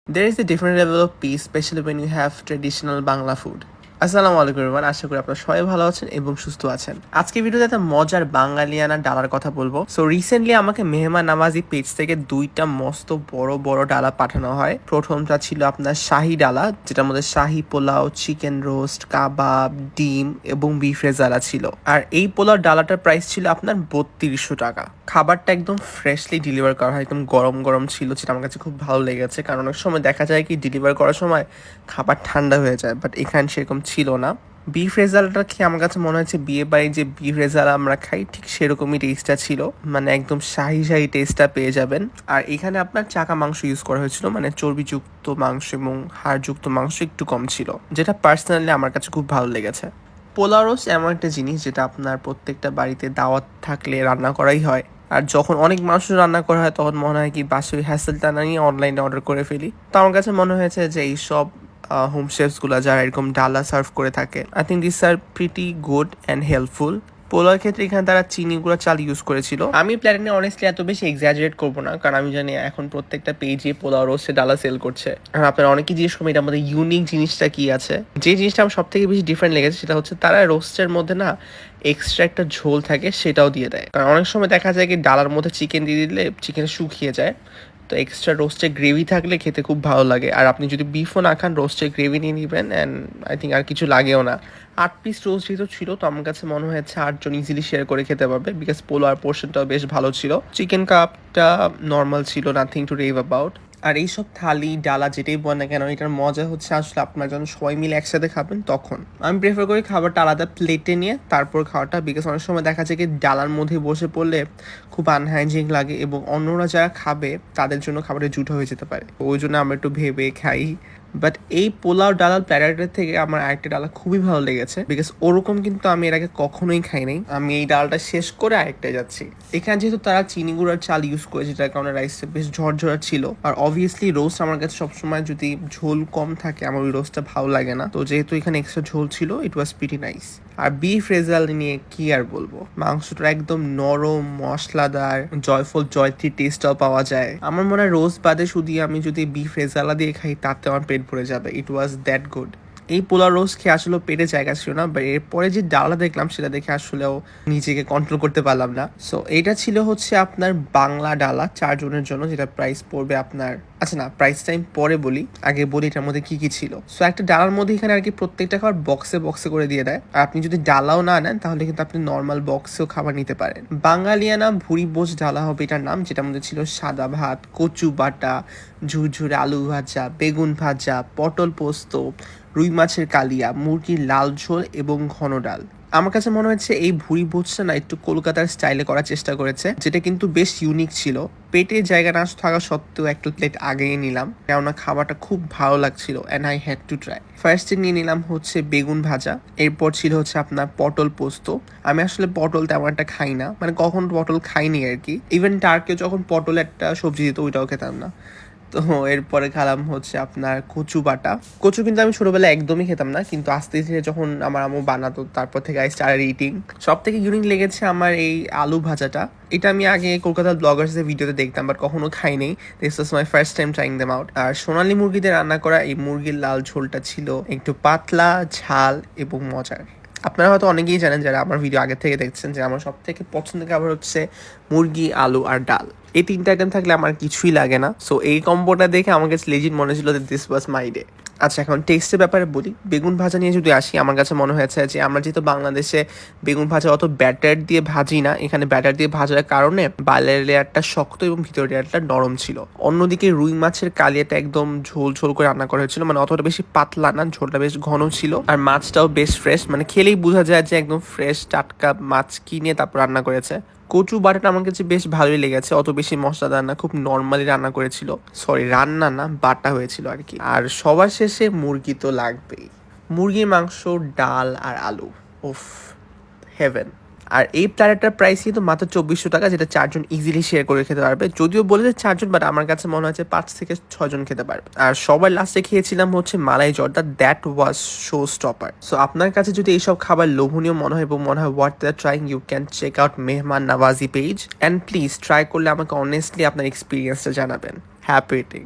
There is a different level of peace, especially when you have traditional Bangla food. আসসালামু আলাইকুম everyone, আশা করি আপনারা সবাই ভালো আছেন এবং সুস্থ আছেন। আজকে ভিডিওতে একটা মজার বাঙালিয়ানা ডালার কথা বলবো। সো রিসেন্টলি আমাকে মেহমান নামাজি পেজ থেকে দুইটা মস্ত বড় বড় ডালা পাঠানো হয়। প্রথমটা ছিল আপনার শাহি ডালা, যেটার মধ্যে শাহি পোলাও, চিকেন রোস্ট, কাবাব, ডিম এবং বিফ রেজালা ছিল। আর এই পোলাও ডালাটার প্রাইস ছিল আপনার 3200 টাকা। খাবারটা একদম ফ্রেশলি ডেলিভার করা হয়, একদম গরম গরম ছিল, যেটা আমার কাছে খুব ভালো লেগেছে। কারণ অনেক সময় দেখা যায় কি ডেলিভার করার সময় খাবার ঠান্ডা হয়ে যায়, বাট এখানে সেরকম ছিল না। বিফ রেজালাটা খেয়ে আমার কাছে মনে হচ্ছে বিয়ে বাড়ি যে বিফ রেজালা আমরা খাই ঠিক সেরকমই টেস্টটা ছিল, মানে একদম শাহি শাহি টেস্টটা পেয়ে যাবেন। আর এখানে আপনার চাকা মাংস ইউজ করা হয়েছিল, মানে চর্বিযুক্ত মাংস এবং হাড়যুক্ত মাংস একটু কম ছিল, যেটা পার্সোনালি আমার কাছে খুব ভালো লেগেছে। পোলাও রোস্ট এমন একটা জিনিস যেটা আপনার প্রত্যেকটা বাড়িতে দাওয়াত থাকলে রান্না করাই হয়। আর যখন অনেক মানুষ রান্না করা হয় তখন মনে হয় কি বাসায় হ্যাসেলটা না নিয়ে অনলাইনে অর্ডার করে ফেলি। তো আমার কাছে মনে হয়েছে যে এইসব হোম শেফসগুলো যারা এরকম ডালা সার্ভ করে থাকে, I think this are pretty good and helpful. পোলাওর ক্ষেত্রে এখানে তারা চিনি গুঁড়া চাল ইউজ করেছিল। আমি প্ল্যানে অনেস্টলি এত বেশি এক্সাজারেট করবো না, কারণ আমি জানি এখন প্রত্যেকটা পেজে পোলাও রোস্টে ডালা সেল করছে। আর আপনারা অনেকেই জিজ্ঞেস করবেন এটার মধ্যে ইউনিক জিনিসটা কি আছে। যে জিনিসটা আমার সব থেকে বেশি ডিফারেন্ট লেগেছে সেটা হচ্ছে তারা রোস্টের মধ্যে না এক্সট্রা একটা ঝোল থাকে সেটাও দিয়ে দেয়। কারণ অনেক সময় দেখা যায় কি ডালার মধ্যে চিকেন দিয়ে দিলে চিকেন শুকিয়ে যায়, তো এক্সট্রা রোস্টের গ্রেভি থাকলে খেতে খুব ভালো লাগে। আর আপনি যদি বিফও না খান রোস্টের গ্রেভি নিয়ে নেবেন, অ্যান্ড আই থিঙ্ক আর কিছু লাগেও না। 8 পিস রোস্ট যেহেতু ছিল, তো আমার কাছে মনে হয়েছে 8 জন ইজিলি শেয়ার করে খেতে পারবে, বিকজ পোলার পোর্শনটাও বেশ ভালো ছিল। চিকেন কাপটা নর্মাল ছিল, নাথিং টু রেভ অ্যাবাউট। আর এইসব থালি ডালা যেটাই বল না কেন, এটার মজা হচ্ছে আসলে আপনার যখন সবাই মিলে একসাথে খাবেন তখন। আমি প্রেফার করি খাবারটা আলাদা প্লেটে নিয়ে তারপর খাওয়াটা, বিকজ অনেক সময় দেখা যায় কি ডালার মধ্যে বসে পড়লে খুব আনহাইজিনিক লাগে এবং অন্যরা যারা খাবে তাদের জন্য খাবারের জুটো হয়ে যেতে পারে। ওই জন্য আমরা একটু ভেবে খাই। বাট এই পোলাও ডালার প্যারাটার থেকে আমার আরেকটা ডালা খুবই ভালো লেগেছে, বিকজ ওরকম কিন্তু আমি এর আগে কখনোই খাই নাই। আমি এই ডালটা শেষ করে আরেকটা যাচ্ছি। এখানে যেহেতু তারা চিনি গুঁড়ার চাল ইউজ করেছে, যার কারণে রাইসটা বেশ ঝরঝরা ছিল। আর অবভিয়াসলি রোস্ট আমার কাছে সবসময় যদি ঝোল কম থাকে আমার ওই রোস্টটা ভালো লাগে না, তো যেহেতু এখানে এক্সট্রা ঝোল ছিল ইট ওয়াজ প্রিটি নাইস। আর বিফ রেজাল নিয়ে কি আর বলবো, মাংসটা একদম নরম মশলাদার, জয়ফল জয়ত্রী টেস্টটাও পাওয়া যায়। আমার মনে হয় রোস্ট বাদে শুধু আমি যদি বিফ রেজালা দিয়ে খাই তাতে আমার পেট ভরে যাবে। ইট ওয়াজ দ্যাট গুড। এই পোলাও রোস্ট খেয়ে আসলে পেটে জায়গা ছিল না, বাট এরপরে যে ডালটা দেখলাম সেটা দেখে আসলেও নিজেকে কন্ট্রোল করতে পারলাম না। সো এটা ছিল হচ্ছে আপনার বাংলা ডালা 4 জনের জন্য, যেটা প্রাইস পড়বে আপনার, আচ্ছা না প্রাইস টাইম পরে বলি, আগে বলি এটার মধ্যে কি কি ছিল। সো একটা ডালার মধ্যে এখানে আর কি প্রত্যেকটা খাবার বক্সে বক্সে করে দিয়ে দেয়। আর আপনি যদি ডালাও না নেন তাহলে কিন্তু আপনি নর্মাল বক্সেও খাবার নিতে পারেন। বাঙালিয়ানা ভুড়ি বোস ডালা হবে এটার নাম, যেটার মধ্যে ছিল সাদা ভাত, কচু বাটা, ঝুরঝুরে আলু ভাজা, বেগুন ভাজা, পটল পোস্ত, রুই মাছের কালিয়া, মুরগির লাল ঝোল এবং ঘন ডাল। আমার কাছে মনে হচ্ছে এই ভুড়ি ভোজটা না একটু কলকাতার স্টাইলে করার চেষ্টা করেছে, যেটা কিন্তু বেশ ইউনিক ছিল। পেটে জায়গা না থাকা সত্ত্বেও একটা প্লেট আগেই নিলাম, কেননা খাবারটা খুব ভালো লাগছিল and I had to try. ফার্স্টে নিয়ে নিলাম হচ্ছে বেগুন ভাজা, এরপর ছিল হচ্ছে আপনার পটল পোস্ত। আমি আসলে পটল তেমন একটা খাই না, মানে কখন পটল খাইনি আর কি। ইভেন টার্কেও যখন পটল একটা সবজি দিত ওইটাও খেতাম না। তো এরপরে খেলাম হচ্ছে আপনার কচু বাটা। কচু কিন্তু আমি ছোটবেলায় একদমই খেতাম না, কিন্তু আস্তে ধীরে যখন আমার আম্মু বানাতো তারপর থেকে আই স্টার্টেড ইটিং। সব থেকে ইউনিক লেগেছে আমার এই আলু ভাজাটা। এটা আমি আগে কলকাতার ব্লগার্সদের ভিডিওতে দেখতাম, বাট কখনো খাই নেই। This was my first time trying them out. আর সোনালী মুরগিতে রান্না করা এই মুরগির লাল ঝোলটা ছিল একটু পাতলা, ঝাল এবং মজার। আপনারা হয়তো অনেকেই জানেন যারা আমার ভিডিও আগে থেকে দেখছেন যে আমার সব থেকে পছন্দের খাবার হচ্ছে মুরগি, আলু আর ডাল। এই 3টা আইটেম থাকলে আমার কিছুই লাগে না। সো এই কম্বোটা দেখে আমার কাছে লেজিট মনে ছিল যে দিস ওয়াজ মাই ডে। আচ্ছা, এখন টেস্টের ব্যাপারে বলি। বেগুন ভাজা নিয়ে যদি আসি, আমার কাছে মনে হয়েছে যে আমরা যেহেতু বাংলাদেশে বেগুন ভাজা অত ব্যাটার দিয়ে ভাজি না, এখানে ব্যাটার দিয়ে ভাজার কারণে বাইরের লেয়ারটা শক্ত এবং ভিতরের লেয়ারটা নরম ছিল। অন্যদিকে রুই মাছের কালিয়াটা একদম ঝোল ঝোল করে রান্না করা হয়েছিল, মানে অতটা বেশি পাতলা না, ঝোলটা বেশ ঘন ছিল। আর মাছটাও বেশ ফ্রেশ, মানে খেলেই বোঝা যায় যে একদম ফ্রেশ টাটকা মাছ কিনে তারপর রান্না করেছে। কচু বাটাটা আমার কাছে বেশ ভালোই লেগেছে, অত বেশি মশলাদার না, খুব নর্মালি রান্না করেছিল। সরি, রান্না না, বাটা হয়েছিল আর কি। আর সবার শেষে মুরগি তো লাগবেই। মুরগির মাংস, ডাল আর আলু, উফ, হেভেন। আর এই প্ল্যাটারটার প্রাইস কিন্তু মাত্র 2400 টাকা, যেটা 4 জন ইজিলি শেয়ার করে খেতে পারবে। যদিও বলেছে 4 জন, বাট আমার কাছে মনে হচ্ছে 5 থেকে 6 জন খেতে পারবে। আর সবার লাস্টে খেয়েছিলাম হচ্ছে মালাই জর্দা, that was show stopper. So আপনার কাছে যদি এইসব খাবার লোভনীয় মনে হয় এবং মনে হয় what they are trying, you can check out Mehman Nawazi page and please try করলে আমাকে অনেস্টলি আপনার এক্সপিরিয়েন্সটা জানাবেন। Happy eating.